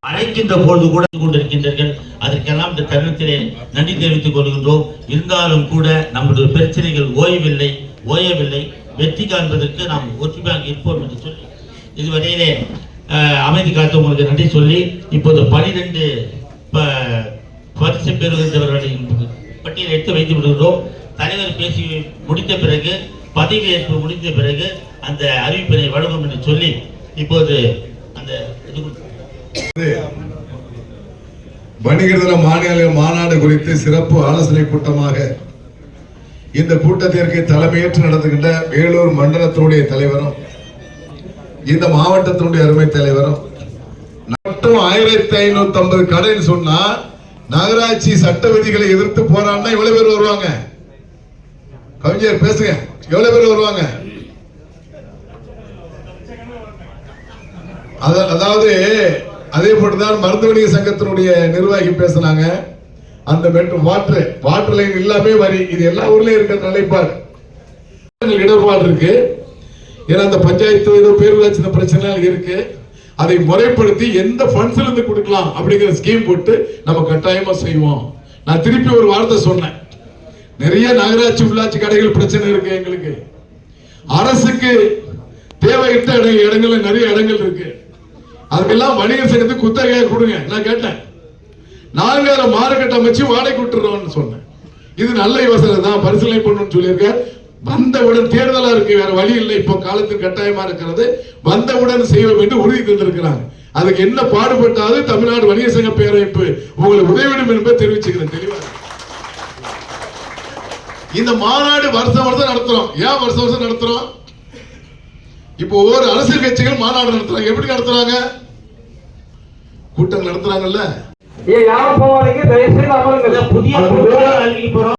அழைக்கின்ற பொழுது கூட கொண்டிருக்கின்றீர்கள். அதற்கெல்லாம் இந்த தருணத்திலே நன்றி தெரிவித்துக் கொள்கின்றோம். இருந்தாலும் கூட நம்முடைய பிரச்சனைகள் ஓயவில்லை. வெற்றி காண்பதற்கு நாம் ஒற்றுமையாக இருப்போம் என்று சொல்லி இதுவரையிலே அமைதி காத்த உங்களுக்கு நன்றி சொல்லி இப்போது 12 பரிசு பெறுகின்றவர்களின் பட்டியலை எடுத்து வைத்து விடுகிறோம். தலைவர் பேசி முடித்த பிறகு பதவியேற்பு முடிந்த பிறகு அந்த அறிவிப்பினை வழங்கும் என்று சொல்லி இப்போது அந்த வணிகர் தின மாநாடு குறித்து சிறப்பு ஆலோசனை கூட்டமாக இந்த கூட்டத்திற்கு தலைமையேற்று நடத்துகின்ற வேலூர் மண்டலத்தினுடைய தலைவரும் இந்த மாவட்டத்தினுடைய அருமை தலைவரும் மட்டும் 1550 கடைன்னு சொன்னா நகராட்சி சட்ட விதிகளை எதிர்த்து போராடினா எவ்வளவு பேர் வருவாங்க? கவிஞர் பேசுங்க, எவ்வளவு பேர் வருவாங்க? அதாவது அதே போட்டுதான் மருந்து வணிக சங்கத்தினுடைய நிர்வாகி பேசினாங்க. அந்த வாட்டர் லைன் எல்லாமே வரி, இது எல்லா ஊர்லயும் இருக்கிற நிலைப்பாடு. இடர்பாடு இருக்கு. ஏன்னா அந்த பஞ்சாயத்து ஏதோ பேரூராட்சி பிரச்சனை இருக்கு. அதை முறைப்படுத்தி எந்த ஃபண்ட்ஸ்ல இருந்து கொடுக்கலாம் அப்படிங்கிற ஸ்கீம் போட்டு நம்ம கட்டாயமா செய்வோம். நான் திருப்பி ஒரு வார்த்தை சொன்னேன். நிறைய நகராட்சி உள்ளாட்சி கடைகள் பிரச்சனை இருக்கு. எங்களுக்கு அரசுக்கு தேவையிட்ட இடங்கள்ல நிறைய இடங்கள் இருக்கு. அதுக்கெல்லாம் வணிகர் சங்கத்துக்கு குத்தகையா கொடுங்க. நான் கேட்டேன், நாங்க அதை மார்க்கெட் அமைச்சு வாடகை விட்டுறோம்னு சொன்னேன். இது நல்ல யோசனை தான், பரிசீலனை பண்ணணும்னு சொல்லியிருக்கேன். வந்தவுடன் தேர்தலா இருக்கு, வேற வழி இல்லை. இப்போ காலத்துக்கு கட்டாயமா இருக்கிறது. வந்தவுடன் செய்வோம் என்று உறுதி தந்திருக்கிறாங்க. அதுக்கு என்ன பாடுபட்டாலும் தமிழ்நாடு வணிகர் சங்க பேரமைப்பு உங்களுக்கு உதவிடும் என்பதை தெரிவிச்சுக்கிறேன் தெளிவா. இந்த மாநாடு வருஷம் நடத்துறோம். ஏன் வருஷம் நடத்துறோம்? இப்போ ஒவ்வொரு அரசியல் கட்சிகள் மாநாடு நடத்துறாங்க. எப்படி நடத்துறாங்க? கூட்டம் நடத்துறாங்கல்ல. யாரும் போவாதீங்க, தயவுசெய்து அமருங்க. புதிய போறோம்.